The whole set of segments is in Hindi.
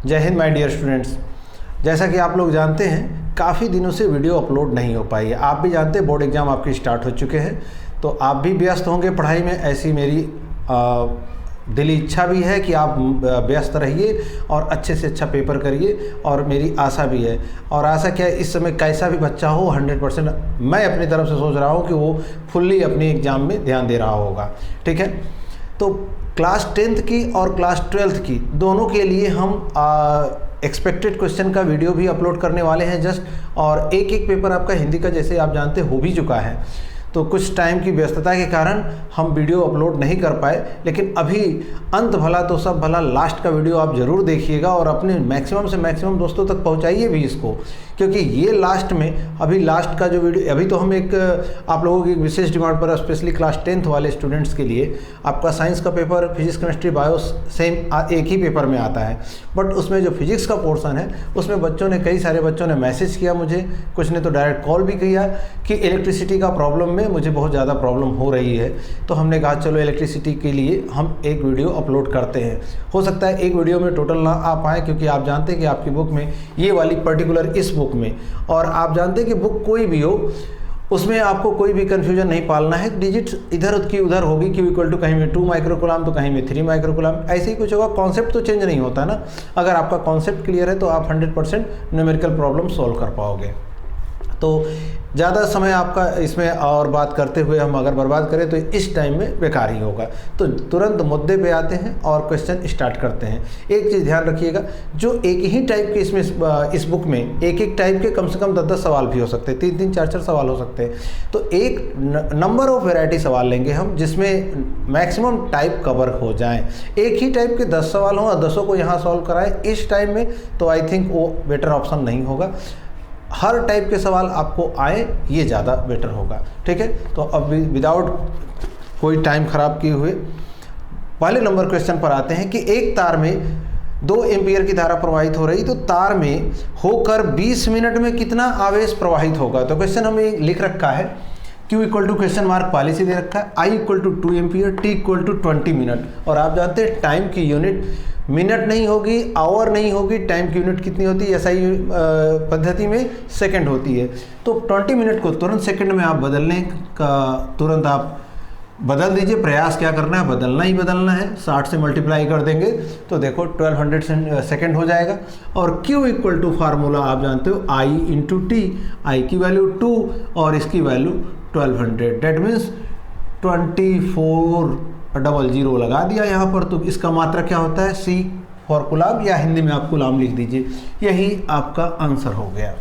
जय हिंद माय डियर स्टूडेंट्स। जैसा कि आप लोग जानते हैं काफ़ी दिनों से वीडियो अपलोड नहीं हो पाई है। आप भी जानते हैं बोर्ड एग्ज़ाम आपके स्टार्ट हो चुके हैं, तो आप भी व्यस्त होंगे पढ़ाई में। ऐसी मेरी दिली इच्छा भी है कि आप व्यस्त रहिए और अच्छे से अच्छा पेपर करिए, और मेरी आशा भी है। और आशा क्या है, इस समय कैसा भी बच्चा हो 100% मैं अपनी तरफ से सोच रहा हूँ कि वो फुल्ली अपनी एग्ज़ाम में ध्यान दे रहा होगा। ठीक है, तो क्लास 10th की और क्लास 12th की दोनों के लिए हम एक्सपेक्टेड क्वेश्चन का वीडियो भी अपलोड करने वाले हैं जस्ट। और एक एक पेपर आपका हिंदी का जैसे आप जानते हो भी चुका है, तो कुछ टाइम की व्यस्तता के कारण हम वीडियो अपलोड नहीं कर पाए। लेकिन अभी अंत भला तो सब भला, लास्ट का वीडियो आप ज़रूर देखिएगा और अपने मैक्सिमम से मैक्सिमम दोस्तों तक पहुंचाइए भी इसको, क्योंकि ये लास्ट में अभी लास्ट का जो वीडियो अभी तो हम एक आप लोगों की एक विशेष डिमांड पर स्पेशली क्लास 10th वाले स्टूडेंट्स के लिए आपका साइंस का paper physics chemistry bio same एक ही पेपर में आता है, बट उसमें जो फिजिक्स का पोर्शन है उसमें बच्चों ने कई सारे बच्चों ने मैसेज किया मुझे, कुछ ने तो डायरेक्ट कॉल भी किया कि इलेक्ट्रिसिटी का प्रॉब्लम में मुझे बहुत ज़्यादा प्रॉब्लम हो रही है। तो हमने कहा चलो इलेक्ट्रिसिटी के लिए हम एक वीडियो अपलोड करते हैं। हो सकता है एक वीडियो में टोटल ना आ पाए, क्योंकि आप जानते हैं कि आपकी बुक में ये वाली पर्टिकुलर इस बुक में, और आप जानते हैं कि बुक कोई भी हो उसमें आपको कोई भी कन्फ्यूजन नहीं पालना है। डिजिट इधर की उधर होगी, Q इक्वल टू कहीं में 2 माइक्रोकुलाम तो कहीं में 3 माइक्रोकुलाम, ऐसे ही कुछ होगा। कॉन्सेप्ट तो चेंज नहीं होता ना। अगर आपका कॉन्सेप्ट क्लियर है तो आप 100% न्यूमेरिकल प्रॉब्लम सॉल्व कर पाओगे। तो ज़्यादा समय आपका इसमें और बात करते हुए हम अगर बर्बाद करें तो इस टाइम में बेकार ही होगा। तो तुरंत मुद्दे पे आते हैं और क्वेश्चन स्टार्ट करते हैं। एक चीज़ ध्यान रखिएगा, जो एक ही टाइप के इसमें इस बुक में एक एक टाइप के कम से कम 10-10 सवाल भी हो सकते हैं, 3-3 4-4 सवाल हो सकते हैं। तो एक नंबर ऑफ वेराइटी सवाल लेंगे हम, जिसमें मैक्सिमम टाइप कवर हो जाएँ। एक ही टाइप के 10 सवाल हों और 10 को यहाँ सॉल्व कराएं इस टाइम में, तो आई थिंक वो बेटर ऑप्शन नहीं होगा। हर टाइप के सवाल आपको आए ये ज़्यादा बेटर होगा। ठीक है, तो अब विदाउट कोई टाइम ख़राब किए हुए पहले नंबर क्वेश्चन पर आते हैं कि एक तार में 2 एम्पियर की धारा प्रवाहित हो रही, तो तार में होकर 20 मिनट में कितना आवेश प्रवाहित होगा। तो क्वेश्चन हमें लिख रखा है Q equal to question mark पहले से दे रखा है, I equal to 2 ampere, T equal to 20 minute. और आप जानते हैं टाइम की यूनिट मिनट नहीं होगी, आवर नहीं होगी, टाइम की यूनिट कितनी होती है SI पद्धति में सेकंड होती है। तो 20 मिनट को तुरंत सेकंड में आप बदलने का तुरंत आप बदल दीजिए। प्रयास क्या करना है, बदलना ही बदलना है। 60 से मल्टीप्लाई कर देंगे तो देखो 1200 सेकेंड हो जाएगा। और Q इक्वल टू फार्मूला आप जानते हो I इंटू टी, आई की वैल्यू 2 और इसकी वैल्यू 1200, डेट मीन्स 2400 लगा दिया यहाँ पर। तो इसका मात्रा क्या होता है, C फॉर कुलाम, या हिंदी में आप कुलाम लिख दीजिए। यही आपका आंसर हो गया।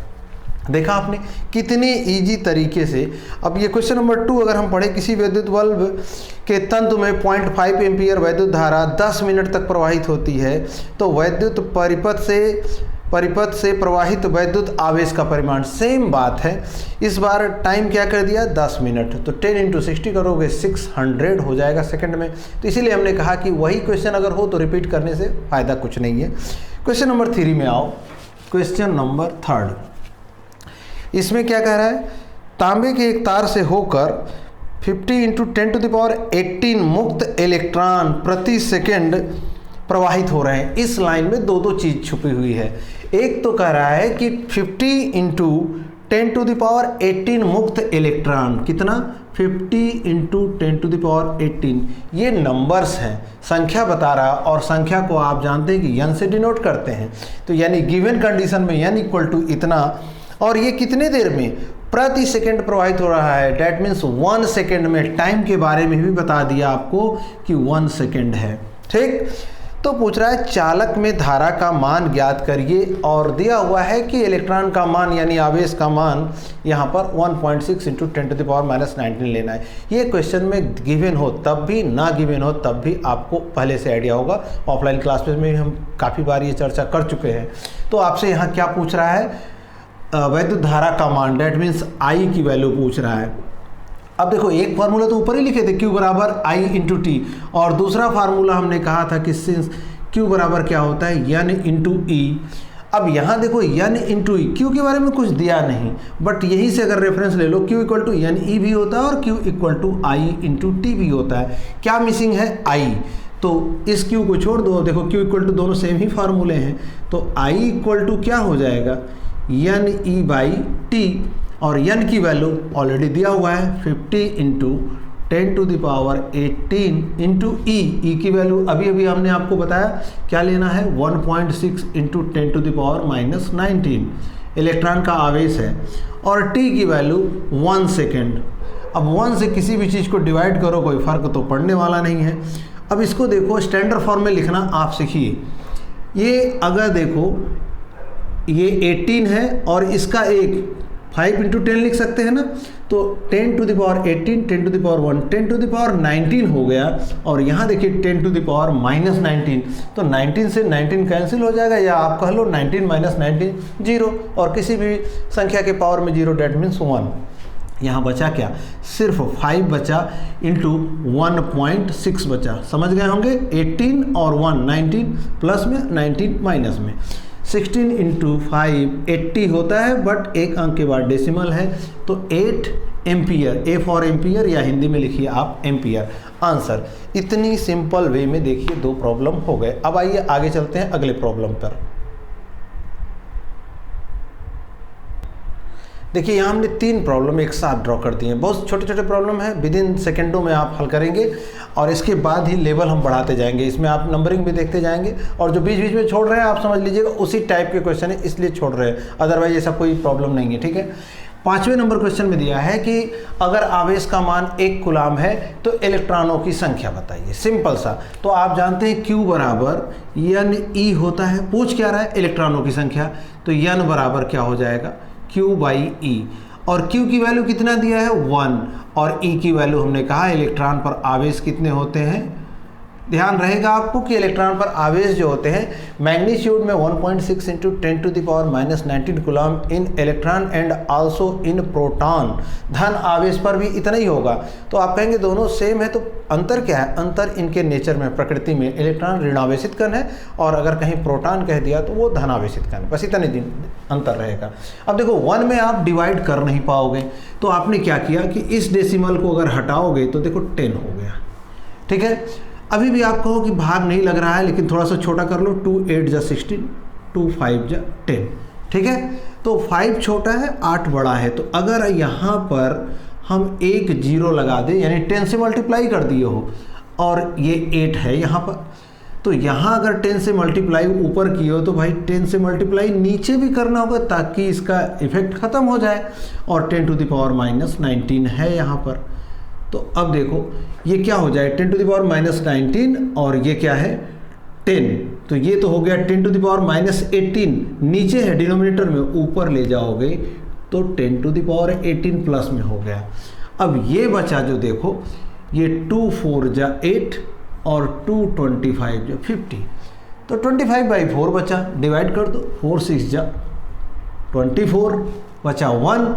देखा आपने कितने इजी तरीके से। अब ये क्वेश्चन नंबर 2 अगर हम पढ़े, किसी विद्युत बल्ब के तंतु में 0.5 एम्पियर वैद्युत धारा 10 मिनट तक प्रवाहित होती है, तो वैद्युत परिपथ से प्रवाहित वैद्युत आवेश का परिमाण। सेम बात है, इस बार टाइम क्या कर दिया 10 मिनट, तो 10 इंटू 60 करोगे 600 हो जाएगा सेकंड में। तो इसीलिए हमने कहा कि वही क्वेश्चन अगर हो तो रिपीट करने से फ़ायदा कुछ नहीं है। क्वेश्चन नंबर 3 में आओ। क्वेश्चन नंबर 3 इसमें क्या कह रहा है, तांबे के एक तार से होकर 50 इंटू 10⁻18 मुक्त इलेक्ट्रॉन प्रति सेकेंड प्रवाहित हो रहे हैं। इस लाइन में दो चीज़ छुपी हुई है। एक तो कह रहा है कि 50 इंटू 10⁻18 मुक्त इलेक्ट्रॉन, कितना 50 इंटू 10⁻18, ये नंबर्स हैं, संख्या बता रहा है। और संख्या को आप जानते हैं कि n से डिनोट करते हैं, तो यानी गिवन कंडीशन में n इक्वल टू इतना, और ये कितने देर में प्रति सेकंड प्रवाहित हो रहा है, डेट मीन्स 1 सेकंड में। टाइम के बारे में भी बता दिया आपको कि 1 सेकंड है। ठीक, तो पूछ रहा है चालक में धारा का मान ज्ञात करिए, और दिया हुआ है कि इलेक्ट्रॉन का मान यानी आवेश का मान यहाँ पर 1.6 इंटू 10⁻−19 लेना है। ये क्वेश्चन में गिवन हो तब भी, ना गिवन हो तब भी आपको पहले से आइडिया होगा। ऑफलाइन क्लासेस में हम काफ़ी बार ये चर्चा कर चुके हैं। तो आपसे यहाँ क्या पूछ रहा है, वैद्युत धारा का मान, डेट मीन्स I की वैल्यू पूछ रहा है। अब देखो एक फार्मूला तो ऊपर ही लिखे थे, Q बराबर I इंटू टी, और दूसरा फार्मूला हमने कहा था कि सिंस Q बराबर क्या होता है N इंटू ई। अब यहाँ देखो N इंटू ई, Q के बारे में कुछ दिया नहीं, बट यहीं से अगर रेफरेंस ले लो Q equal to N E भी होता है और Q equal to I into T भी होता है। क्या मिसिंग है, I। तो इस Q को छोड़ दो, देखो Q इक्वल टू दोनों सेम ही फार्मूले हैं, तो I इक्वल टू क्या हो जाएगा एन ई बाई टी, और n की वैल्यू ऑलरेडी दिया हुआ है 50 into 10 to the power 18 into E की वैल्यू अभी अभी हमने आपको बताया क्या लेना है 1.6 into 10 to the power minus 19 electron का आवेश है, और t की वैल्यू 1 सेकेंड। अब 1 से किसी भी चीज़ को डिवाइड करो कोई फ़र्क तो पड़ने वाला नहीं है। अब इसको देखो स्टैंडर्ड फॉर्म में लिखना आप सीखिए। ये अगर देखो ये 18 है और इसका एक 5 इंटू 10 लिख सकते हैं ना, तो 10 to the power 18, 10 to the power 1, 10 to the power 19 हो गया, और यहाँ देखिए 10 टू द पावर माइनस 19, तो 19 से 19 कैंसिल हो जाएगा, या आप कह लो 19 माइनस 19 0, और किसी भी संख्या के पावर में 0 डेट मीन्स 1। यहाँ बचा क्या, सिर्फ 5 बचा इंटू 1.6 बचा, समझ गए होंगे। 18 और 1 19 प्लस में 19 माइनस में 16 इंटू 5 80 होता है, बट एक अंक के बाद डेसिमल है, तो 8 एम्पियर, ए फॉर एम्पियर, या हिंदी में लिखिए आप एम्पियर। आंसर इतनी सिंपल वे में देखिए 2 प्रॉब्लम हो गए। अब आइए आगे चलते हैं अगले प्रॉब्लम पर। देखिए यहाँ हमने 3 प्रॉब्लम एक साथ ड्रॉ कर दिए हैं, बहुत छोटे छोटे प्रॉब्लम है, विद इन सेकेंडों में आप हल करेंगे, और इसके बाद ही लेवल हम बढ़ाते जाएंगे। इसमें आप नंबरिंग भी देखते जाएंगे, और जो बीच बीच में छोड़ रहे हैं आप समझ लीजिएगा उसी टाइप के क्वेश्चन है इसलिए छोड़ रहे हैं, अदरवाइज ऐसा कोई प्रॉब्लम नहीं है, ठीक है। 5वें नंबर क्वेश्चन में दिया है कि अगर आवेश का मान 1 कूलाम है तो इलेक्ट्रॉनों की संख्या बताइए। सिंपल सा, तो आप जानते हैं Q बराबर एन ई होता है, पूछ क्या रहा है इलेक्ट्रॉनों की संख्या, तो एन बराबर क्या हो जाएगा Q बाई ई, और Q की वैल्यू कितना दिया है 1, और E की वैल्यू हमने कहा इलेक्ट्रॉन पर आवेश कितने होते हैं। ध्यान रहेगा आपको कि इलेक्ट्रॉन पर आवेश जो होते हैं मैग्नीट्यूड में 1.6 into 10 to the power minus 19 coulomb in electron and also in proton, धन आवेश पर भी इतना ही होगा। तो आप कहेंगे दोनों सेम है, तो अंतर क्या है, अंतर इनके नेचर में, प्रकृति में इलेक्ट्रॉन ऋणावेशित कण है, और अगर कहीं प्रोटॉन कह दिया तो वो धनावेशित कण, बस इतने दिन अंतर रहेगा। अब देखो 1 में आप डिवाइड कर नहीं पाओगे, तो आपने क्या किया कि इस डेसिमल को अगर हटाओगे तो देखो 10 हो गया, ठीक है। अभी भी आप कहो कि भाग नहीं लग रहा है, लेकिन थोड़ा सा छोटा कर लो, 2 8 जा 16, 2 5 जा 10, ठीक है। तो 5 छोटा है, 8 बड़ा है, तो अगर यहाँ पर हम एक 0 लगा दें, यानी 10 से मल्टीप्लाई कर दिए हो, और ये 8 है यहाँ पर, तो यहाँ अगर 10 से मल्टीप्लाई ऊपर किए हो तो भाई 10 से मल्टीप्लाई नीचे भी करना होगा ताकि इसका इफेक्ट ख़त्म हो जाए, और 10 टू द पावर माइनस 19 है यहाँ पर। तो अब देखो ये क्या हो जाए 10 टू द पावर माइनस 19, और ये क्या है 10, तो ये तो हो गया 10 टू द पावर माइनस 18, नीचे है डिनोमिनेटर में, ऊपर ले जाओगे तो 10 टू द पावर 18 प्लस में हो गया। अब ये बचा जो देखो, ये 2 4 जा 8 और 2 25 जा 50, तो 25/4 बचा, डिवाइड कर दो, 4 6 जा 24 बचा 1,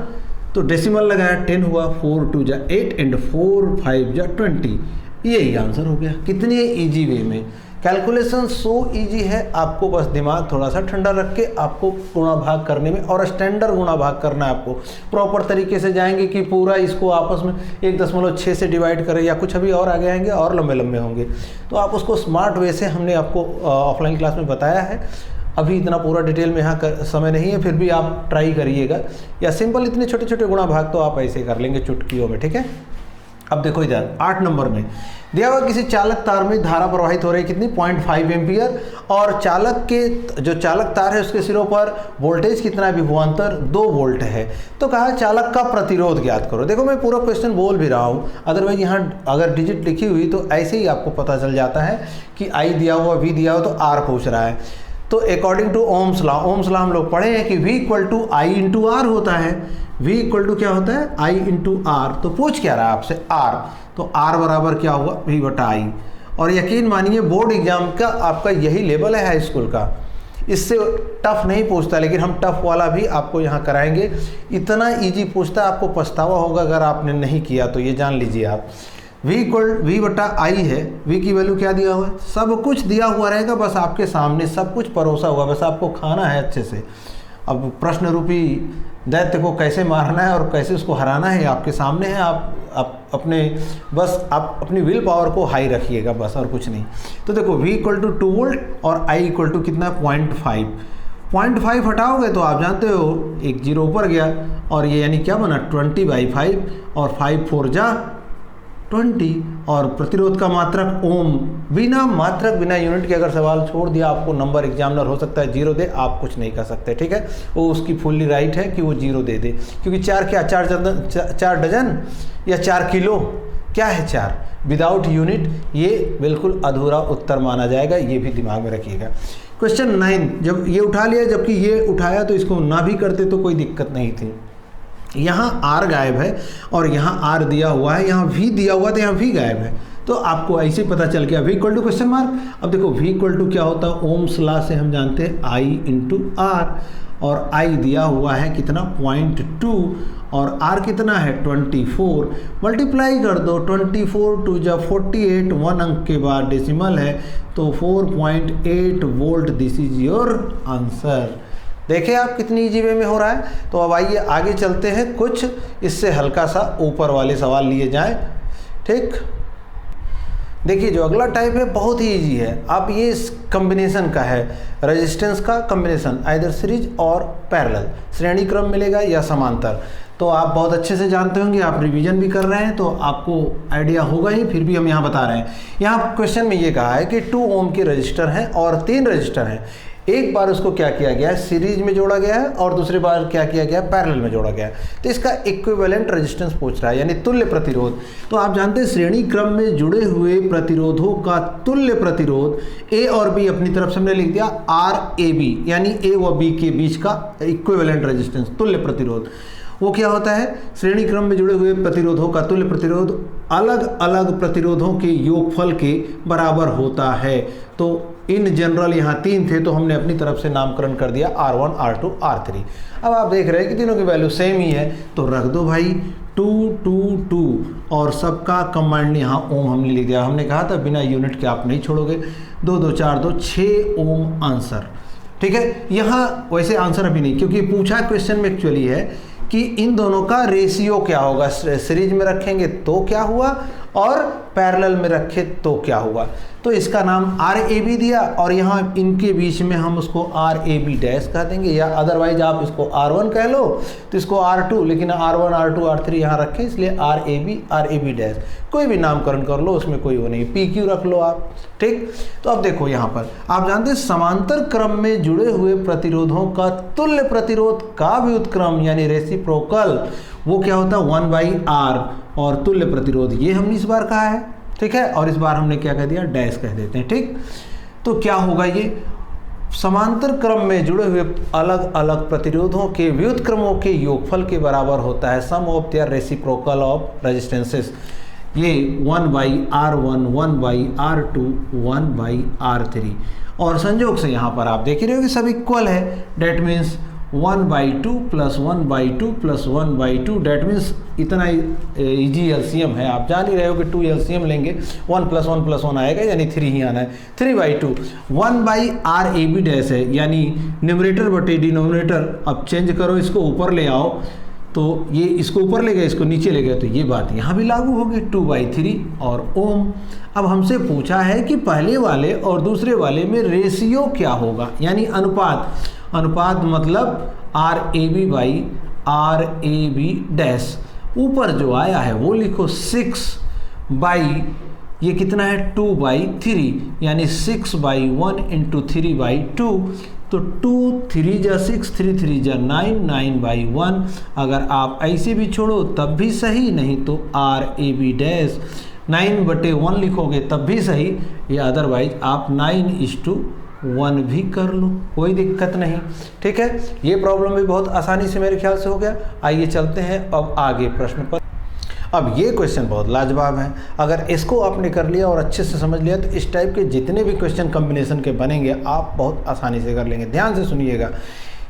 तो डेसिमल लगाया 10 हुआ, 4 2 जा 8 एंड 4 5 जा 20, यही आंसर हो गया। कितनी ईजी वे में, कैलकुलेशन सो इजी है, आपको बस दिमाग थोड़ा सा ठंडा रख के आपको गुणा भाग करने में, और स्टैंडर्ड गुणा भाग करना है आपको, प्रॉपर तरीके से जाएंगे कि पूरा इसको आपस में 1.6 से डिवाइड करें, या कुछ अभी और आगे आएंगे और लंबे लंबे होंगे, तो आप उसको स्मार्ट वे से हमने आपको ऑफलाइन क्लास में बताया है। अभी इतना पूरा डिटेल में यहाँ समय नहीं है, फिर भी आप ट्राई करिएगा, या सिंपल इतने छोटे छोटे गुणा भाग तो आप ऐसे कर लेंगे चुटकियों में, ठीक है। अब देखो इधर 8 नंबर में दिया हुआ किसी चालक तार में धारा प्रवाहित हो रही है कितनी 0.5 एम्पियर, और चालक के जो चालक तार है उसके सिरों पर वोल्टेज कितना है, विभवांतर 2 वोल्ट है। तो कहा चालक का प्रतिरोध ज्ञात करो। देखो मैं पूरा क्वेश्चन बोल भी रहा हूँ, अदरवाइज यहाँ अगर डिजिट लिखी हुई तो ऐसे ही आपको पता चल जाता है कि I दिया हुआ, V दिया हुआ, तो R पूछ रहा है। तो अकॉर्डिंग टू ओम्स लॉ हम लोग पढ़े हैं कि V equal to I into R होता है। V इक्वल टू क्या होता है I इंटू R, तो पूछ क्या रहा है आपसे R, तो R बराबर क्या हुआ V बटा I। और यकीन मानिए बोर्ड एग्जाम का आपका यही लेवल है हाई स्कूल का, इससे टफ नहीं पूछता, लेकिन हम टफ वाला भी आपको यहाँ कराएंगे। इतना इजी पूछता है, आपको पछतावा होगा अगर आपने नहीं किया, तो ये जान लीजिए आप। V बटा I है, V की वैल्यू क्या दिया हुआ है, सब कुछ दिया हुआ रहेगा, बस आपके सामने सब कुछ परोसा हुआ, बस आपको खाना है अच्छे से। अब प्रश्न रूपी दैत्य को कैसे मारना है और कैसे उसको हराना है आपके सामने है। आप अपनी विल पावर को हाई रखिएगा बस, और कुछ नहीं। तो देखो V = 2 वोल्ट और I = कितना 0.5 हटाओगे तो आप जानते हो एक जीरो ऊपर गया, और ये यानी क्या बना 20/5, और 5 4 जा 20, और प्रतिरोध का मात्रक ओम। बिना यूनिट के अगर सवाल छोड़ दिया आपको, नंबर एग्जामिनर हो सकता है 0 दे, आप कुछ नहीं कर सकते, ठीक है। वो उसकी फुल्ली राइट है कि वो 0 दे दे, क्योंकि 4 डजन या 4 किलो क्या है 4 विदाउट यूनिट, ये बिल्कुल अधूरा उत्तर माना जाएगा, ये भी दिमाग में रखिएगा। क्वेश्चन 9, जब ये उठा लिया, जबकि ये उठाया तो इसको ना भी करते तो कोई दिक्कत नहीं थी। यहाँ R गायब है और यहाँ R दिया हुआ है, यहाँ V दिया हुआ तो यहाँ V गायब है, तो आपको ऐसे ही पता चल गया V = क्वेश्चन मार्क। अब देखो V = क्या होता है, ओम्स लॉ से हम जानते हैं I × R, और I दिया हुआ है कितना 0.2 और R कितना है 24, मल्टीप्लाई कर दो 24 2 जा 48, 1 अंक के बाद डेसिमल है तो 4.8 volt, this is your answer. देखिए आप कितनी इजी वे में हो रहा है। तो अब आइए आगे चलते हैं, कुछ इससे हल्का सा ऊपर वाले सवाल लिए जाएं, ठीक। देखिए जो अगला टाइप है बहुत ही इजी है। अब ये इस कम्बिनेशन का है, रेजिस्टेंस का कम्बिनेशन, आइदर सीरीज और पैरेलल, श्रेणी क्रम मिलेगा या समांतर। तो आप बहुत अच्छे से जानते होंगे, आप रिवीजन भी कर रहे हैं तो आपको आइडिया होगा ही, फिर भी हम यहाँ बता रहे हैं। यहाँ क्वेश्चन में ये कहा है कि 2 ओम के रजिस्टर हैं और 3 रजिस्टर हैं। एक बार उसको क्या किया गया है, सीरीज में जोड़ा गया है, और दूसरी बार क्या किया गया है, पैरेलल में जोड़ा गया है। तो इसका इक्विवेलेंट रेजिस्टेंस पूछ रहा है, यानी तुल्य प्रतिरोध। तो आप जानते हैं श्रेणी क्रम में जुड़े हुए प्रतिरोधों का तुल्य प्रतिरोध A और B अपनी तरफ से हमने लिख दिया RAB, यानी A व B के बीच का इक्विवेलेंट रेजिस्टेंस, तुल्य प्रतिरोध। वो क्या होता है, श्रेणी क्रम में जुड़े हुए प्रतिरोधों का तुल्य प्रतिरोध अलग अलग प्रतिरोधों के योगफल के बराबर होता है। तो इन जनरल यहाँ 3 थे तो हमने अपनी तरफ से नामकरण कर दिया R1 R2 R3। अब आप देख रहे हैं कि तीनों की वैल्यू सेम ही है, तो रख दो भाई 2 2 2 और सबका कंबाइंड यहाँ ओम हमने लिख दिया। हमने कहा था बिना यूनिट के आप नहीं छोड़ोगे, 2 2 4 2 6 ओम आंसर, ठीक है। यहाँ वैसे आंसर अभी नहीं, क्योंकि पूछा क्वेश्चन में एक्चुअली है कि इन दोनों का रेशियो क्या होगा, सीरीज में रखेंगे तो क्या हुआ और पैरेलल में रखे तो क्या हुआ। तो इसका नाम RAB दिया, और यहाँ इनके बीच में हम उसको RAB डैश कह देंगे, या अदरवाइज आप इसको R1 कह लो तो इसको R2, लेकिन R1 R2 R3 यहाँ रखें इसलिए RAB डैश, कोई भी नामकरण कर लो, उसमें कोई वो नहीं, PQ रख लो आप, ठीक। तो अब देखो यहाँ पर आप जानते हैं समांतर क्रम में जुड़े हुए प्रतिरोधों का तुल्य प्रतिरोध का व्युत्क्रम यानी रेसिप्रोकल, वो क्या होता है 1/R, और तुल्य प्रतिरोध ये हमने इस बार कहा है, ठीक है, और इस बार हमने क्या कह दिया, डैश कह देते हैं, ठीक। तो क्या होगा, ये समांतर क्रम में जुड़े हुए अलग अलग प्रतिरोधों के व्युत्क्रमों के योगफल के बराबर होता है, sum of their reciprocal of resistances. ये 1/R1 1/R2 1/R3, और संयोग से यहाँ पर आप देख ही रहे हो कि सब इक्वल है, डेट मीन्स 1/2 + 1/2 + 1/2, डेट मीन्स इतना इजी एलसीएम है, आप जान ही रहे हो कि 2 एलसीएम लेंगे 1 + 1 + 1 आएगा, यानी 3 ही आना है, 3/2 1/RAB डैश है, यानी न्यूमरेटर बटे डिनोमिनेटर। अब चेंज करो, इसको ऊपर ले आओ तो ये इसको ऊपर ले गए, इसको नीचे ले गए, तो ये बात यहाँ भी लागू होगी 2/3 और ओम। अब हमसे पूछा है कि पहले वाले और दूसरे वाले में रेशियो क्या होगा, यानी अनुपात। अनुपात मतलब RAB डैश, ऊपर जो आया है वो लिखो 6 ये कितना है 2/3, यानी 6/1 × 3/2, तो 2 3 जा 6 3 3 जा 9 9/1। अगर आप ऐसे भी छोड़ो तब भी सही, नहीं तो RAB डैश 9/1 लिखोगे तब भी सही, या अदरवाइज आप 9:1 भी कर लो, कोई दिक्कत नहीं, ठीक है। ये प्रॉब्लम भी बहुत आसानी से मेरे ख्याल से हो गया। आइए चलते हैं अब आगे प्रश्न पर। अब ये क्वेश्चन बहुत लाजवाब है, अगर इसको आपने कर लिया और अच्छे से समझ लिया तो इस टाइप के जितने भी क्वेश्चन कॉम्बिनेशन के बनेंगे आप बहुत आसानी से कर लेंगे। ध्यान से सुनिएगा,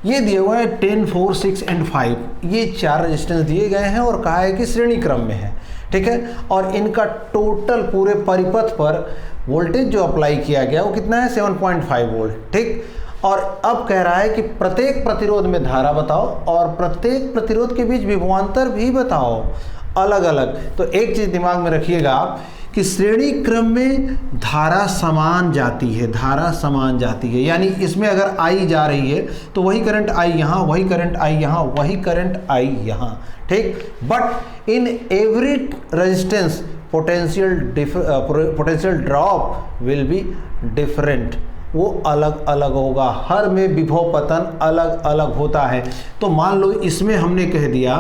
ये दिए हुए हैं 10 4 6 और 5, ये 4 रेजिस्टेंस दिए गए हैं और कहा है कि श्रेणी क्रम में है, ठीक है। और इनका टोटल पूरे परिपथ पर वोल्टेज जो अप्लाई किया गया वो कितना है 7.5 वोल्ट, ठीक। और अब कह रहा है कि प्रत्येक प्रतिरोध में धारा बताओ और प्रत्येक प्रतिरोध के बीच विभवांतर भी बताओ अलग अलग। तो एक चीज़ दिमाग में रखिएगा आप कि श्रेणी क्रम में धारा समान जाती है, धारा समान जाती है, यानी इसमें अगर आई जा रही है तो वही करंट आई यहाँ, वही करंट आई यहाँ, वही करंट आई यहाँ, ठीक। But in every resistance potential drop will be different, वो अलग अलग होगा, हर में विभव पतन अलग अलग होता है। तो मान लो इसमें हमने कह दिया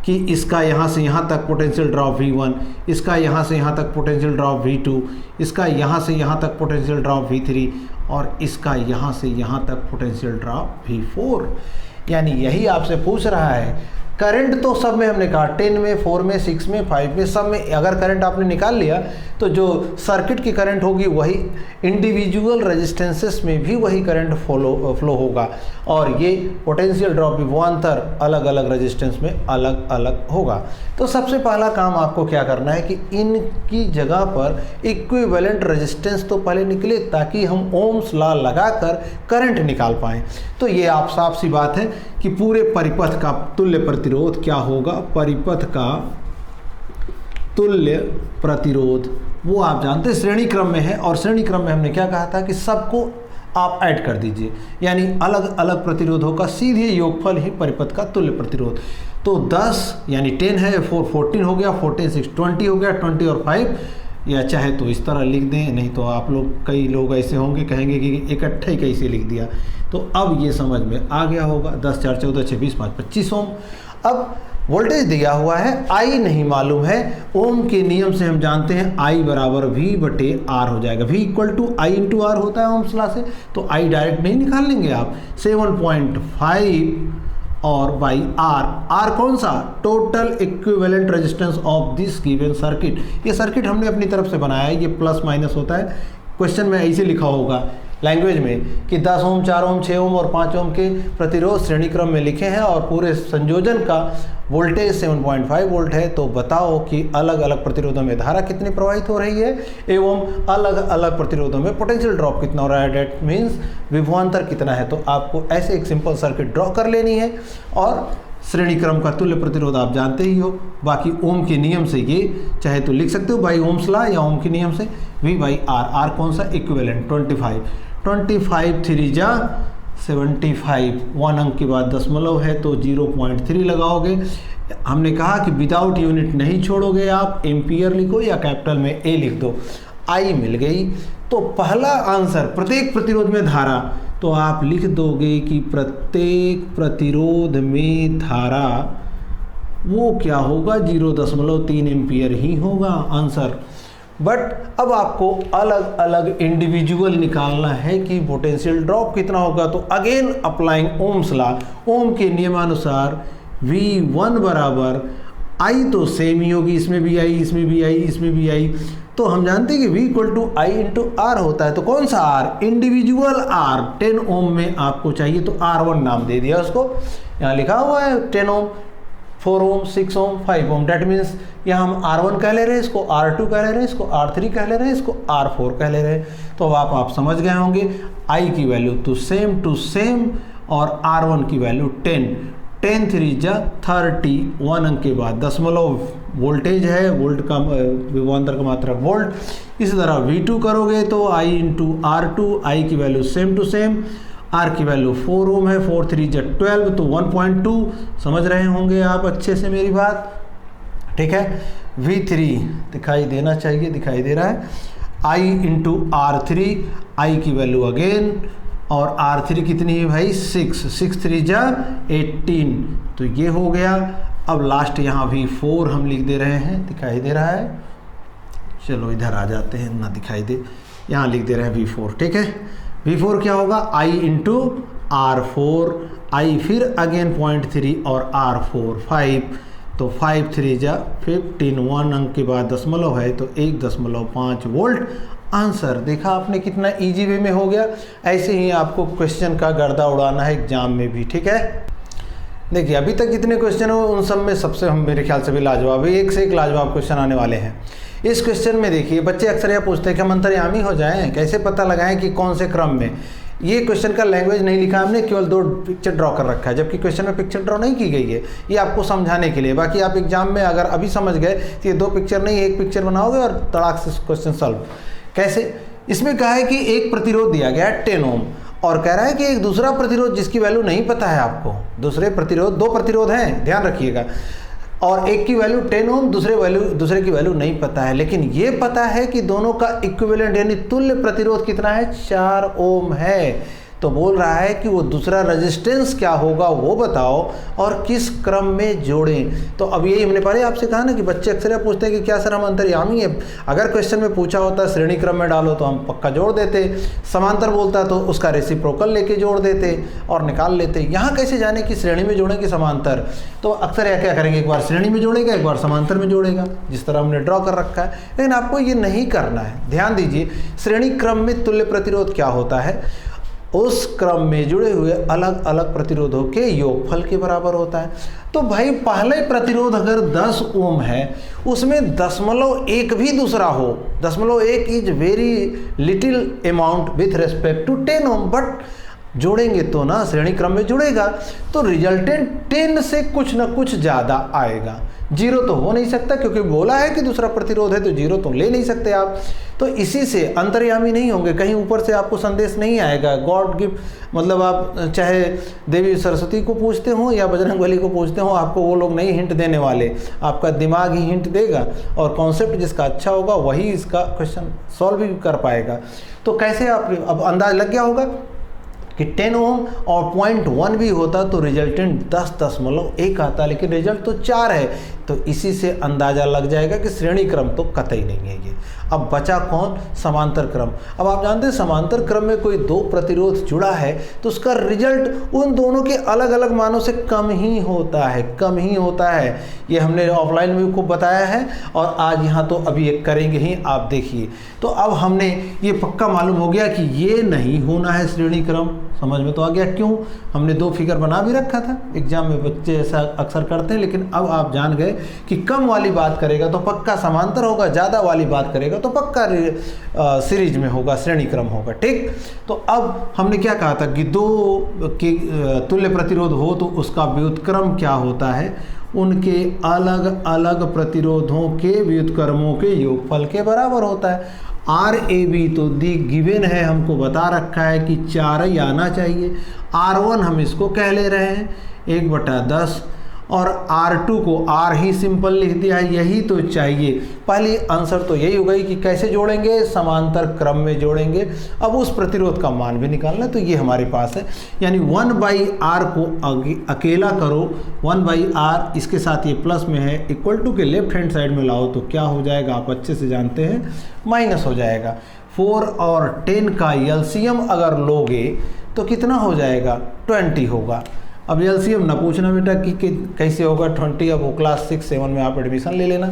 कि इसका यहाँ से यहाँ तक पोटेंशियल ड्रॉप V1, इसका यहाँ से यहाँ तक पोटेंशियल ड्रॉप V2, इसका यहाँ से यहाँ तक पोटेंशियल ड्रॉप V3 और इसका यहाँ से यहाँ तक पोटेंशियल ड्रॉप V4। यानी यही आपसे पूछ रहा है। करंट तो सब में हमने कहा 10 में, 4 में, 6 में, 5 में, सब में अगर करंट आपने निकाल लिया तो जो सर्किट की करंट होगी वही इंडिविजुअल रेजिस्टेंसेस में भी वही करंट फ्लो होगा और ये पोटेंशियल ड्रॉप विभवांतर अलग अलग रेजिस्टेंस में अलग अलग होगा। तो सबसे पहला काम आपको क्या करना है कि इनकी जगह पर इक्विवेलेंट रेजिस्टेंस तो पहले निकले ताकि हम ओम्स लॉ लगाकर करंट निकाल पाएँ। तो ये आप साफ सी बात है कि पूरे परिपथ का तुल्य प्रतिरोध क्या होगा, परिपथ का तुल्य प्रतिरोध वो आप जानते हैं श्रेणी क्रम में है और श्रेणी क्रम में हमने क्या कहा था कि सबको आप ऐड कर दीजिए, यानी अलग अलग प्रतिरोधों का सीधे योगफल ही परिपथ का तुल्य प्रतिरोध। तो 10 यानी 10 है, 4 14 हो गया, 14 6 20 हो गया, 20 और 5, या चाहे तो इस तरह लिख दें, नहीं तो आप लोग कई लोग ऐसे होंगे कहेंगे कि इकट्ठा ही कैसे लिख दिया। तो अब ये समझ में आ गया होगा। 10 4 14 6 20 5 25 ओम। अब वोल्टेज दिया हुआ है, आई नहीं मालूम है, ओम के नियम से हम जानते हैं आई बराबर वी बटे आर हो जाएगा। V equal to I into R होता है ओम्स लॉ से, तो आई डायरेक्ट नहीं निकाल लेंगे आप। 7.5 और बाई आर, आर कौन सा, total equivalent resistance of this given circuit. ये सर्किट हमने अपनी तरफ से बनाया है, ये प्लस माइनस होता है, क्वेश्चन में ऐसे लिखा होगा लैंग्वेज में कि 10 ओम 4 ओम 6 ओम और 5 ओम के प्रतिरोध श्रेणी क्रम में लिखे हैं और पूरे संयोजन का वोल्टेज 7.5 वोल्ट है। तो बताओ कि अलग अलग प्रतिरोधों में धारा कितनी प्रवाहित हो रही है एवं अलग अलग प्रतिरोधों में पोटेंशियल ड्रॉप कितना हो रहा है, डेट मीन्स विभवांतर कितना है। तो आपको ऐसे एक सिंपल सर्किट ड्रॉ कर लेनी है और श्रेणी क्रम का तुल्य प्रतिरोध आप जानते ही हो। बाकी ओम के नियम से ये चाहे तो लिख सकते हो बाई ओम्स लॉ या ओम के नियम से V बाई आर, आर कौन सा, इक्विवेलेंट 25 3 जा 75, 1 अंक के बाद दशमलव है तो 0.3 लगाओगे। हमने कहा कि विदाउट यूनिट नहीं छोड़ोगे आप, एम्पियर लिखो या कैपिटल में ए लिख दो, आई मिल गई। तो पहला आंसर प्रत्येक प्रतिरोध में धारा, तो आप लिख दोगे कि प्रत्येक प्रतिरोध में धारा वो क्या होगा, 0.3 एम्पियर ही होगा आंसर। बट अब आपको अलग अलग इंडिविजुअल निकालना है कि पोटेंशियल ड्रॉप कितना होगा। तो अगेन अप्लाइंग ओम्स लॉ, ओम के नियमानुसार V1 बराबर आई तो सेम ही होगी, इसमें भी आई, इसमें भी आई, इसमें भी आई। तो हम जानते हैं कि V equal to I into R होता है। तो कौन सा आर, इंडिविजुअल आर 10 ओम में आपको चाहिए तो R1 नाम दे दिया उसको, यहाँ लिखा हुआ है 10 ओम, 4 ओम, 6 ओम, 5 ओम, डेट मीन्स यहाँ हम R1 कह ले रहे हैं, इसको R2 कह ले रहे हैं, इसको R3 कह ले रहे हैं, इसको R4 कह ले रहे हैं। तो अब आप समझ गए होंगे I की वैल्यू टू सेम और R1 की वैल्यू 10 3 जा 30, 1 अंक के बाद दशमलव वोल्टेज है, वोल्ट का विभवांतर का मात्रक वोल्ट। इसी तरह V2 करोगे तो I इंटू R2, I की value same to same, R की वैल्यू 4 ओम है, 4 3 जा 12 तो 1.2, समझ रहे होंगे आप अच्छे से मेरी बात, ठीक है। V3 दिखाई देना चाहिए, दिखाई दे रहा है, I इंटू R3, I की वैल्यू अगेन और R3 कितनी है भाई 6 3 जा 18, तो ये हो गया। अब लास्ट यहाँ V4 हम लिख दे रहे हैं, दिखाई दे रहा है, चलो इधर आ जाते हैं ना दिखाई दे, यहाँ लिख दे रहे हैं V4, ठीक है। V4 क्या होगा, I इंटू R4, I फिर अगेन 0.3 और R4 5, तो 5 3 जा 15, 1 अंक के बाद दशमलव है तो 1.5 वोल्ट आंसर। देखा आपने कितना इजी वे में हो गया। ऐसे ही आपको क्वेश्चन का गर्दा उड़ाना है एग्जाम में भी, ठीक है। देखिए अभी तक जितने क्वेश्चन हो उन सब में सबसे हम मेरे ख्याल से भी लाजवाब है, एक से एक लाजवाब क्वेश्चन आने वाले हैं। इस क्वेश्चन में देखिए बच्चे अक्सर यह पूछते हैं कि हम अंतर्यामी हो जाएं, कैसे पता लगाएं कि कौन से क्रम में। ये क्वेश्चन का लैंग्वेज नहीं लिखा हमने, केवल 2 पिक्चर ड्रॉ कर रखा है, जबकि क्वेश्चन में पिक्चर ड्रॉ नहीं की गई है, ये आपको समझाने के लिए। बाकी आप एग्जाम में अगर अभी समझ गए तो ये 2 पिक्चर नहीं, 1 पिक्चर बनाओगे और तड़ाक से क्वेश्चन सॉल्व। कैसे? इसमें कहा है कि एक प्रतिरोध दिया गया है 10 ओम, और कह रहा है कि एक दूसरा प्रतिरोध जिसकी वैल्यू नहीं पता है आपको, दूसरे प्रतिरोध 2 प्रतिरोध हैं, ध्यान रखिएगा, और एक की वैल्यू 10 ओम, दूसरे की वैल्यू नहीं पता है, लेकिन ये पता है कि दोनों का इक्विवेलेंट यानी तुल्य प्रतिरोध कितना है, 4 ओम है। तो बोल रहा है कि वो दूसरा रेजिस्टेंस क्या होगा वो बताओ और किस क्रम में जोड़ें। तो अब यही हमने पहले आपसे कहा ना कि बच्चे अक्सर पूछते हैं कि क्या सर हम अंतर्यामी है। अगर क्वेश्चन में पूछा होता श्रेणी क्रम में डालो तो हम पक्का जोड़ देते, समांतर बोलता तो उसका रेसिप्रोकल लेके जोड़ देते और निकाल लेते। यहाँ कैसे जाने कि श्रेणी में जोड़ेंगे समांतर? तो अक्सर यह क्या करेंगे, एक बार श्रेणी में जोड़ेगा, एक बार समांतर में जोड़ेगा, जिस तरह हमने ड्रॉ कर रखा है। लेकिन आपको ये नहीं करना है। ध्यान दीजिए, श्रेणी क्रम में तुल्य प्रतिरोध क्या होता है, उस क्रम में जुड़े हुए अलग अलग प्रतिरोधों के योगफल के बराबर होता है। तो भाई पहले प्रतिरोध अगर 10 ओम है, उसमें 0.1 भी दूसरा हो, 0.1 is very little amount with respect to 10 ohm, but जोड़ेंगे तो ना, श्रेणी क्रम में जुड़ेगा तो रिजल्टेंट 10 से कुछ ना कुछ ज़्यादा आएगा। 0 तो हो नहीं सकता, क्योंकि बोला है कि दूसरा प्रतिरोध है, तो 0 तो ले नहीं सकते आप। तो इसी से अंतर्यामी नहीं होंगे, कहीं ऊपर से आपको संदेश नहीं आएगा। गॉड गिफ्ट मतलब आप चाहे देवी सरस्वती को पूछते हो या बजरंगबली को पूछते हो, आपको वो लोग नहीं हिंट देने वाले, आपका दिमाग ही हिंट देगा, और कॉन्सेप्ट जिसका अच्छा होगा वही इसका क्वेश्चन सॉल्व भी कर पाएगा। तो कैसे आप अब अंदाज लग गया होगा कि 10 ओम और 0.1 भी होता तो रिजल्टेंट 10.1 आता, लेकिन रिजल्ट तो 4 है, तो इसी से अंदाज़ा लग जाएगा कि श्रेणी क्रम तो कतई नहीं है ये। अब बचा कौन, समांतर क्रम। अब आप जानते हैं समांतर क्रम में कोई 2 प्रतिरोध जुड़ा है तो उसका रिजल्ट उन दोनों के अलग अलग मानों से कम ही होता है, कम ही होता है। ये हमने ऑफलाइन में भी खूब बताया है और आज यहाँ तो अभी एक करेंगे ही, आप देखिए। तो अब हमने ये पक्का मालूम हो गया कि ये नहीं होना है श्रेणी क्रम, समझ में तो आ गया क्यों। हमने 2 फिगर बना भी रखा था, एग्जाम में बच्चे ऐसा अक्सर करते हैं, लेकिन अब आप जान गए कि कम वाली बात करेगा तो पक्का समांतर होगा, ज़्यादा वाली बात करेगा तो पक्का सीरीज में होगा, श्रेणी क्रम होगा। ठीक, तो अब हमने क्या कहा था कि 2 के तुल्य प्रतिरोध हो तो उसका व्युत्क्रम क्या होता है, उनके अलग अलग प्रतिरोधों के व्युत्क्रमों के योगफल के बराबर होता है। RAB तो दी गिवन है, हमको बता रखा है कि 4 ही आना चाहिए। R1 हम इसको कह ले रहे हैं 1/10, और R2 को R ही सिंपल लिख दिया है, यही तो चाहिए। पहली आंसर तो यही हो गई कि कैसे जोड़ेंगे, समांतर क्रम में जोड़ेंगे। अब उस प्रतिरोध का मान भी निकालना है, तो ये हमारे पास है, यानी 1/R को अकेला करो, 1/R इसके साथ ये प्लस में है, इक्वल टू के लेफ्ट हैंड साइड में लाओ तो क्या हो जाएगा, आप अच्छे से जानते हैं, माइनस हो जाएगा। 4 और 10 का एलसीएम अगर लोगे तो कितना हो जाएगा, 20 होगा। अब एलसीएम ना पूछना बेटा कि कैसे होगा 20, अब वो क्लास 6-7 में आप एडमिशन ले लेना।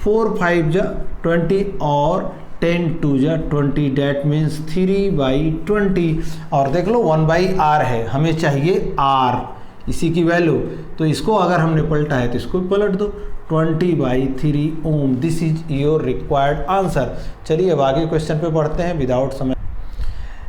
4 5 जा 20 और 10 2 जा 20, डैट मीन्स 3/20। और देख लो 1/R है, हमें चाहिए R, इसी की वैल्यू, तो इसको अगर हमने पलटा है तो इसको पलट दो, 20/3 ohm. This is your required answer. चलिए अब आगे क्वेश्चन पे पढ़ते हैं विदाउट समय।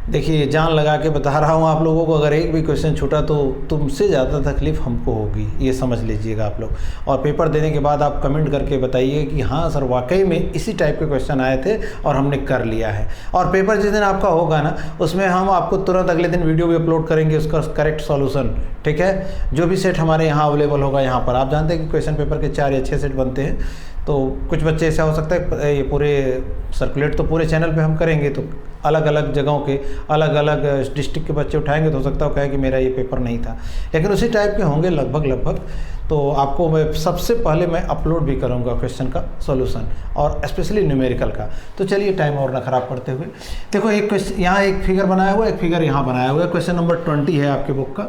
देखिए जान लगा के बता रहा हूँ आप लोगों को, अगर एक भी क्वेश्चन छूटा तो तुमसे ज़्यादा तकलीफ़ हमको होगी, ये समझ लीजिएगा आप लोग। और पेपर देने के बाद आप कमेंट करके बताइए कि हाँ सर वाकई में इसी टाइप के क्वेश्चन आए थे और हमने कर लिया है। और पेपर जिस दिन आपका होगा ना, उसमें हम आपको तुरंत अगले दिन वीडियो भी अपलोड करेंगे उसका करेक्ट सॉल्यूशन। ठीक है, जो भी सेट हमारे यहाँ अवेलेबल होगा यहाँ पर। आप जानते हैं कि क्वेश्चन पेपर के 4 या 6 सेट बनते हैं, तो कुछ बच्चे ऐसा हो सकता है ये पूरे सर्कुलेट तो पूरे चैनल पे हम करेंगे, तो अलग अलग जगहों के अलग अलग डिस्ट्रिक्ट के बच्चे उठाएंगे तो हो सकता है कहे कि मेरा ये पेपर नहीं था, लेकिन उसी टाइप के होंगे लगभग। तो आपको मैं सबसे पहले मैं अपलोड भी करूँगा क्वेश्चन का सॉल्यूशन, और स्पेशली न्यूमेरिकल का। तो चलिए टाइम और ना ख़राब करते हुए देखो, एक क्वेश्चन यहाँ एक फिगर बनाया हुआ है, एक फिगर यहाँ बनाया हुआ है। क्वेश्चन नंबर 20 है आपके बुक का।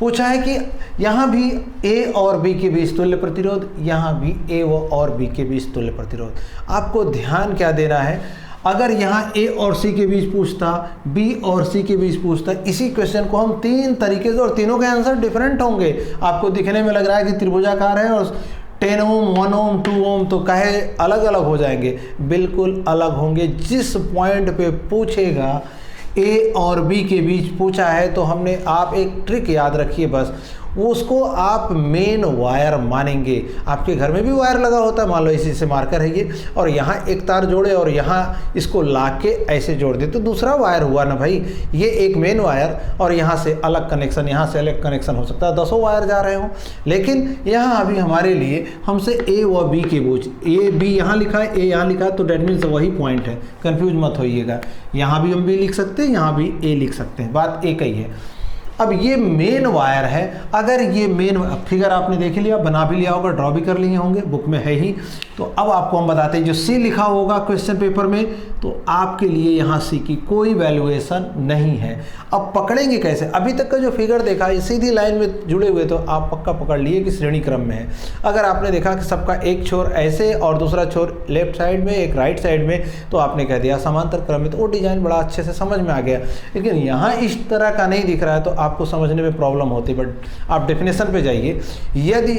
पूछा है कि यहाँ भी A और B के बीच तुल्य प्रतिरोध, यहाँ भी A और B के बीच तुल्य प्रतिरोध। आपको ध्यान क्या देना है, अगर यहाँ A और C के बीच पूछता, B और C के बीच पूछता, इसी क्वेश्चन को हम 3 तरीके से, और तीनों के आंसर डिफरेंट होंगे। आपको दिखने में लग रहा है कि त्रिभुजाकार है और 10 ओम 1 ओम 2 ओम तो कहे अलग अलग हो जाएंगे, बिल्कुल अलग होंगे। जिस पॉइंट पे पूछेगा ए और बी के बीच पूछा है तो हमने, आप एक ट्रिक याद रखिए बस, उसको आप मेन वायर मानेंगे। आपके घर में भी वायर लगा होता है, मान लो इसी से मार्कर है ये, और यहाँ एक तार जोड़े और यहाँ इसको ला के ऐसे जोड़ दे तो दूसरा वायर हुआ ना भाई। ये एक मेन वायर और यहाँ से अलग कनेक्शन, यहाँ से अलग कनेक्शन हो सकता है, 10 वायर जा रहे हों। लेकिन यहाँ अभी हमारे लिए हमसे ए व बी के बीच, ए बी यहाँ लिखा है, ए यहाँ लिखा है, तो डेट मीन्स वही पॉइंट है, कन्फ्यूज मत होइएगा। यहाँ भी हम बी लिख सकते हैं, यहाँ भी ए लिख सकते हैं, बात एक ही है। अब ये मेन वायर है, अगर ये मेन फिगर आपने देख लिया, बना भी लिया होगा, ड्रॉ भी कर लिए होंगे, बुक में है ही। तो अब आपको हम बताते हैं, जो सी लिखा होगा क्वेश्चन पेपर में, तो आपके लिए यहाँ सी की कोई वैल्यूएशन नहीं है। अब पकड़ेंगे कैसे? अभी तक का जो फिगर देखा है सीधी लाइन में जुड़े हुए, तो आप पक्का पकड़ लिए कि श्रेणी क्रम में है। अगर आपने देखा कि सबका एक छोर ऐसे और दूसरा छोर लेफ्ट साइड में, एक राइट साइड में, तो आपने कह दिया समांतर क्रम में, तो वो डिजाइन बड़ा अच्छे से समझ में आ गया। लेकिन यहाँ इस तरह का नहीं दिख रहा है तो आपको समझने में प्रॉब्लम होती है। बट आप डेफिनेशन पे जाइए, यदि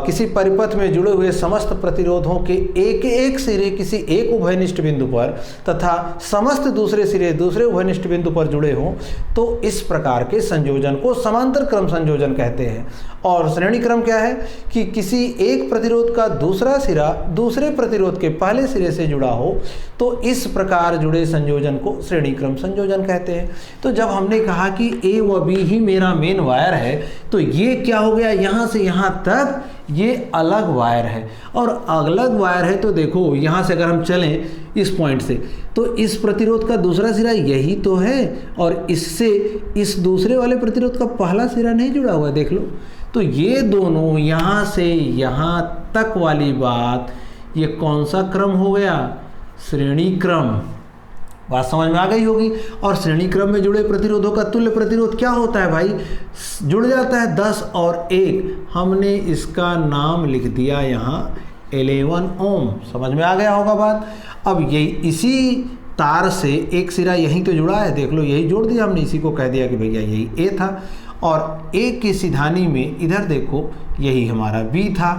किसी परिपथ में जुड़े हुए समस्त प्रतिरोधों के एक एक सिरे किसी एक उभयनिष्ठ बिंदु पर तथा समस्त दूसरे सिरे दूसरे उभयनिष्ठ बिंदु पर जुड़े हों, तो इस प्रकार के संयोजन को समांतर क्रम संयोजन कहते हैं। और श्रेणी क्रम क्या है कि किसी एक प्रतिरोध का दूसरा सिरा दूसरे प्रतिरोध के पहले सिरे से जुड़ा हो, तो इस प्रकार जुड़े संयोजन को श्रेणी क्रम संयोजन कहते हैं। तो जब हमने कहा कि ए व बी ही मेरा मेन वायर है, तो ये क्या हो गया, यहाँ से यहाँ तक ये अलग वायर है। और अलग वायर है तो देखो, यहाँ से अगर हम चलें इस पॉइंट से, तो इस प्रतिरोध का दूसरा सिरा यही तो है, और इससे इस दूसरे वाले प्रतिरोध का पहला सिरा नहीं जुड़ा हुआ है, देख लो। तो ये दोनों यहाँ से यहाँ तक वाली बात, ये कौन सा क्रम हो गया? श्रेणी क्रम। बात समझ में आ गई होगी। और श्रेणी क्रम में जुड़े प्रतिरोधों का तुल्य प्रतिरोध क्या होता है भाई? जुड़ जाता है 10 और 1। हमने इसका नाम लिख दिया यहाँ 11 ओम। समझ में आ गया होगा बात। अब यही इसी तार से एक सिरा यहीं तो जुड़ा है, देख लो, यही जोड़ दिया हमने, इसी को कह दिया कि भैया यही ए था, और ए की सिधानी में इधर देखो यही हमारा बी था।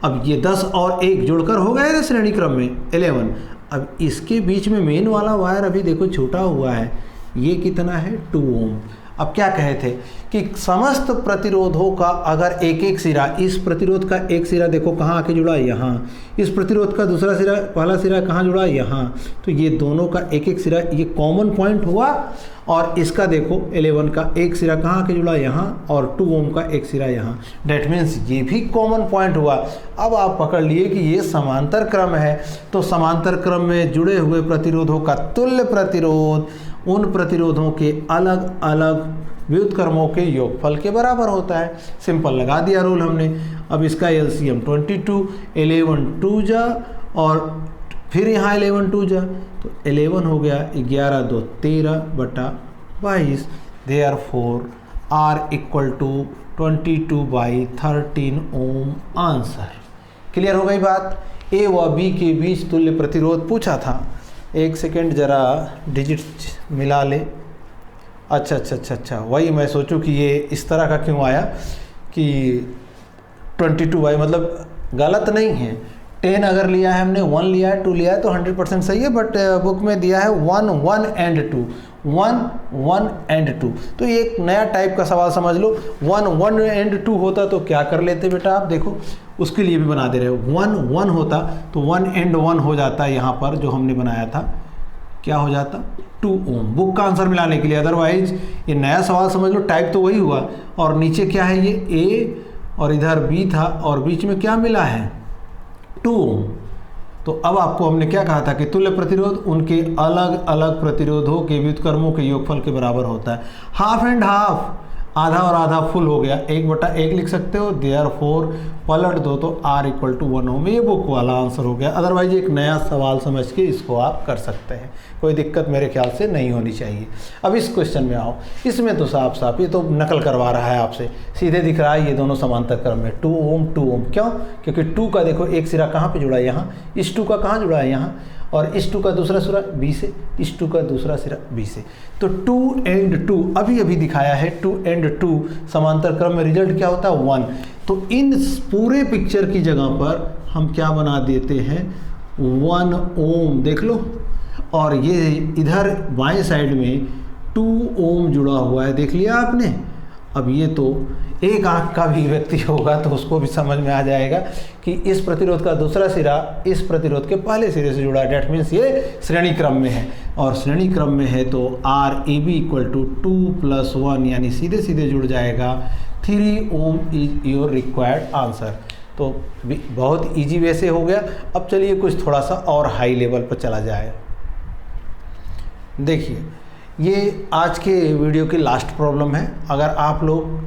अब ये 10 और 1 जुड़कर हो गया ना श्रेणी क्रम में 11। अब इसके बीच में मेन वाला वायर अभी देखो छूटा हुआ है, ये कितना है? 2 ओम। अब क्या कहे थे कि समस्त प्रतिरोधों का अगर एक एक सिरा, इस प्रतिरोध का एक सिरा देखो कहाँ आके जुड़ा है? यहाँ। इस प्रतिरोध का दूसरा सिरा, पहला सिरा कहाँ जुड़ा है? यहाँ। तो ये दोनों का एक एक सिरा, ये कॉमन पॉइंट हुआ। और इसका देखो 11 का एक सिरा कहाँ आके जुड़ा? यहाँ। और 2 ओम का एक सिरा यहाँ। डेट मीन्स ये भी कॉमन पॉइंट हुआ। अब आप पकड़ लिए कि ये समांतर क्रम है, तो समांतर क्रम में जुड़े हुए प्रतिरोधों का तुल्य प्रतिरोध उन प्रतिरोधों के अलग अलग व्युत्क्रमों के योगफल के बराबर होता है। सिंपल लगा दिया रूल हमने। अब इसका एलसीएम 22, 11 2 जा और फिर यहाँ 11 2 जा, तो 11 हो गया 11 2 13 बटा 22। Therefore R equal to 22/13 ohm answer. Clear हो गई बात। ए व बी के बीच तुल्य प्रतिरोध पूछा था। एक सेकेंड जरा डिजिट मिला ले। अच्छा, वही मैं सोचूं कि ये इस तरह का क्यों आया कि 22 मतलब गलत नहीं है। 10 अगर लिया है हमने, 1 लिया है, 2 लिया है, तो 100% सही है। बट बुक में दिया है 1 1 एंड 2, 1 1 एंड 2। तो ये एक नया टाइप का सवाल समझ लो। 1 1 एंड 2 होता तो क्या कर लेते बेटा आप? देखो उसके लिए भी बना दे रहे हो। 1 1 होता तो 1 एंड 1 हो जाता है। यहाँ पर जो हमने बनाया था क्या हो जाता? 2 ओम। बुक का आंसर मिलाने के लिए। अदरवाइज ये नया सवाल समझ लो, टाइप तो वही हुआ। और नीचे क्या है? ये ए और इधर बी था और बीच में क्या मिला है? 2 ओम। तो अब आपको हमने क्या कहा था कि तुल्य प्रतिरोध उनके अलग अलग प्रतिरोधों के व्युत्क्रमों के योगफल के बराबर होता है। हाफ एंड हाफ, आधा और आधा फुल हो गया, 1/1 लिख सकते हो। देयरफॉर पलट दो तो R इक्वल टू 1 ओम। ये बुक वाला आंसर हो गया। अदरवाइज एक नया सवाल समझ के इसको आप कर सकते हैं, कोई दिक्कत मेरे ख्याल से नहीं होनी चाहिए। अब इस क्वेश्चन में आओ। इसमें तो साफ साफ ये तो नकल करवा रहा है आपसे, सीधे दिख रहा है ये दोनों समांतर क्रम में 2 ओम 2 ओम। क्यों? क्योंकि 2 का देखो एक सिरा कहाँ पे जुड़ा है? यहाँ। इस 2 का कहाँ जुड़ा है? यहाँ। और इस 2 का दूसरा सिरा B से, इस 2 का दूसरा सिरा B से। तो 2 एंड 2 अभी दिखाया है। 2 एंड 2 समांतर क्रम में रिजल्ट क्या होता है? 1। तो इन पूरे पिक्चर की जगह पर हम क्या बना देते हैं? 1 ओम। देख लो। और ये इधर बाएं साइड में 2 ओम जुड़ा हुआ है, देख लिया आपने। अब ये तो एक आंख का भी व्यक्ति होगा तो उसको भी समझ में आ जाएगा कि इस प्रतिरोध का दूसरा सिरा इस प्रतिरोध के पहले सिरे से जुड़ा है। डेट मीन्स ये श्रेणी क्रम में है, और श्रेणी क्रम में है तो RAB इक्वल टू 2+1 यानी सीधे सीधे जुड़ जाएगा। 3 ओम इज योर रिक्वायर्ड आंसर। तो बहुत इजी वे से हो गया। अब चलिए कुछ थोड़ा सा और हाई लेवल पर चला जाए। देखिए, ये आज के वीडियो की लास्ट प्रॉब्लम है। अगर आप लोग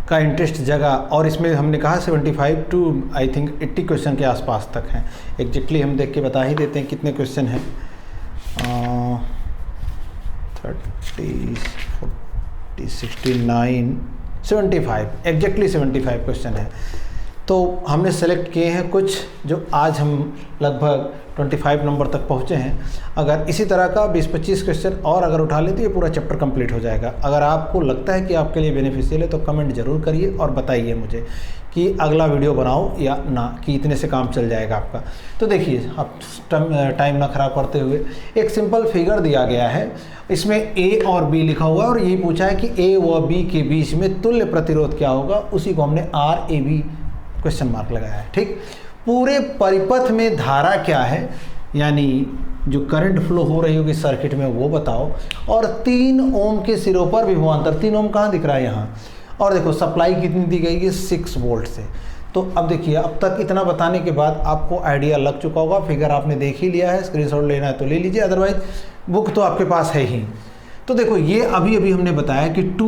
का इंटरेस्ट जगा, और इसमें हमने कहा 75 टू आई थिंक 80 क्वेश्चन के आसपास तक हैं। एग्जैक्टली हम देख के बता ही देते हैं कितने क्वेश्चन हैं। 30, 40, 69, 75, एग्जैक्टली 75 क्वेश्चन है। तो हमने सेलेक्ट किए हैं कुछ जो आज हम लगभग 25 नंबर तक पहुँचे हैं। अगर इसी तरह का 20-25 क्वेश्चन और अगर उठा लें तो ये पूरा चैप्टर कंप्लीट हो जाएगा। अगर आपको लगता है कि आपके लिए बेनिफिशियल है तो कमेंट ज़रूर करिए और बताइए मुझे कि अगला वीडियो बनाओ या ना, कि इतने से काम चल जाएगा आपका। तो देखिए, आप टाइम ना ख़राब करते हुए एक सिंपल फिगर दिया गया है। इसमें A और B लिखा हुआ है और ये पूछा है कि A व B के बीच में तुल्य प्रतिरोध क्या होगा। उसी को हमने RAB क्वेश्चन मार्क लगाया है। ठीक, पूरे परिपथ में धारा क्या है, यानी जो करंट फ्लो हो रही होगी सर्किट में वो बताओ, और 3 ओम के सिरों पर विभवांतर। 3 ओम कहाँ दिख रहा है? यहाँ। और देखो सप्लाई कितनी दी गई है? 6 वोल्ट से। तो अब देखिए, अब तक इतना बताने के बाद आपको आइडिया लग चुका होगा। फिगर आपने देख ही लिया है, स्क्रीनशॉट लेना है तो ले लीजिए, अदरवाइज बुक तो आपके पास है ही। तो देखो, ये अभी अभी हमने बताया कि 2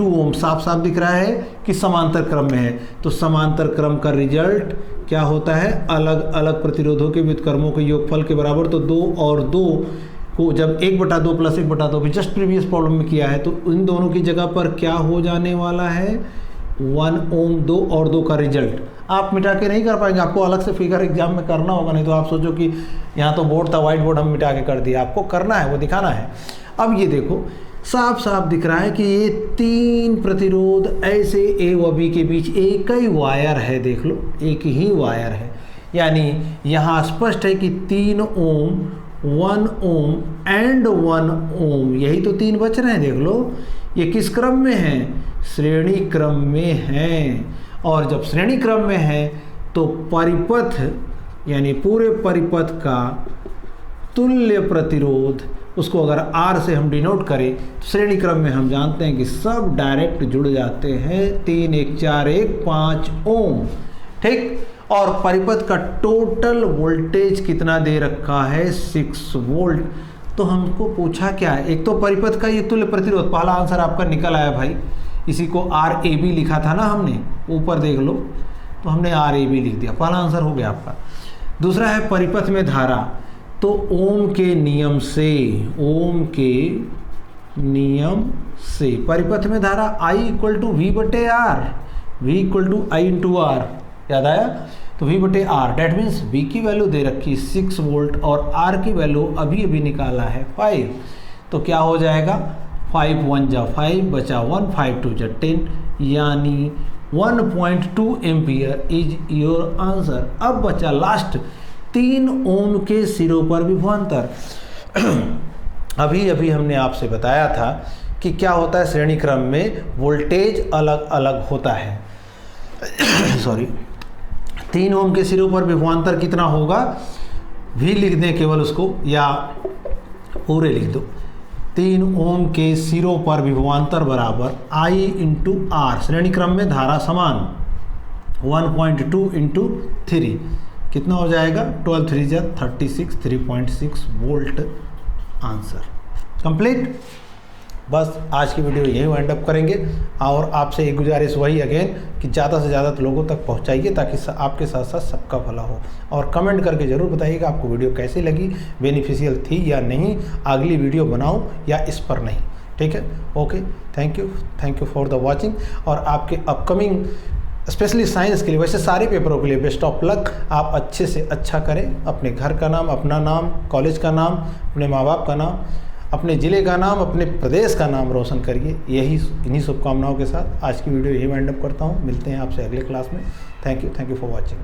ओम साफ साफ दिख रहा है कि समांतर क्रम में है। तो समांतर क्रम का रिजल्ट क्या होता है? अलग अलग प्रतिरोधों के व्युत्क्रमों के योगफल के बराबर। तो 2 और 2 को जब 1/2 + 1/2 भी जस्ट प्रीवियस प्रॉब्लम में किया है, तो इन दोनों की जगह पर क्या हो जाने वाला है? 1 ओम। 2 और 2 का रिजल्ट आप मिटा के नहीं कर पाएंगे, आपको अलग से फिगर एग्जाम में करना होगा। नहीं तो आप सोचो कि यहाँ तो बोर्ड था, व्हाइट बोर्ड हम मिटा के कर दिया। आपको करना है, वो दिखाना है। अब ये देखो, साफ साफ दिख रहा है कि ये 3 प्रतिरोध ऐसे A व B के बीच एक ही वायर है। देख लो, एक ही वायर है, यानी यहाँ स्पष्ट है कि 3 ओम, 1 ओम एंड 1 ओम, यही तो 3 बच रहे हैं। देख लो, ये किस क्रम में है? श्रेणी क्रम में है। और जब श्रेणी क्रम में है तो परिपथ यानी पूरे परिपथ का तुल्य प्रतिरोध, उसको अगर R से हम डिनोट करें तो श्रेणी क्रम में हम जानते हैं कि सब डायरेक्ट जुड़ जाते हैं। 3 1 4 1 5 ओम। ठीक, और परिपथ का टोटल वोल्टेज कितना दे रखा है? 6 वोल्ट। तो हमको पूछा क्या है? एक तो परिपथ का ये तुल्य प्रतिरोध, पहला आंसर आपका निकल आया भाई। इसी को RAB लिखा था ना हमने, ऊपर देख लो, तो हमने RAB लिख दिया, पहला आंसर हो गया आपका। दूसरा है परिपथ में धारा। तो ओम के नियम से, ओम के नियम से परिपथ में धारा I = V/R, V = I/R, याद आया? तो V/R, डेट मीन्स V की वैल्यू दे रखी 6 वोल्ट और R की वैल्यू अभी अभी निकाला है 5। तो क्या हो जाएगा? 5 1 जा 5, बचा 1, 5 2 जा 10, यानी 1.2 एम्पियर इज योर आंसर। अब बचा लास्ट 3 ओम के सिरों पर विभवांतर। अभी अभी हमने आपसे बताया था कि क्या होता है श्रेणी क्रम में, वोल्टेज अलग अलग होता है। सॉरी, 3 ओम के सिरों पर विभवांतर कितना होगा? भी लिख दें केवल उसको, या पूरे लिख दो। 3 ओम के सिरों पर विभवांतर बराबर I/R, श्रेणी क्रम में धारा समान, 1.2 × 3 कितना हो जाएगा? 12 3 जा 36, 3.6 वोल्ट आंसर कंप्लीट। बस आज की वीडियो यही वाइंड अप करेंगे, और आपसे एक गुजारिश वही अगेन कि ज़्यादा से ज़्यादा लोगों तक पहुंचाइए ताकि आपके साथ साथ सबका भला हो। और कमेंट करके ज़रूर बताइएगा आपको वीडियो कैसी लगी, बेनिफिशियल थी या नहीं, अगली वीडियो बनाऊं या इस पर नहीं। ठीक है, okay, thank you for the watching. और आपके अपकमिंग स्पेशली साइंस के लिए, वैसे सारे पेपरों के लिए बेस्ट ऑफ लक। आप अच्छे से अच्छा करें, अपने घर का नाम, अपना नाम, कॉलेज का नाम, अपने माँ बाप का नाम, अपने ज़िले का नाम, अपने प्रदेश का नाम रोशन करिए। इन्हीं शुभकामनाओं के साथ आज की वीडियो यही वाइंड अप करता हूँ। मिलते हैं आपसे अगले क्लास में। Thank you for watching.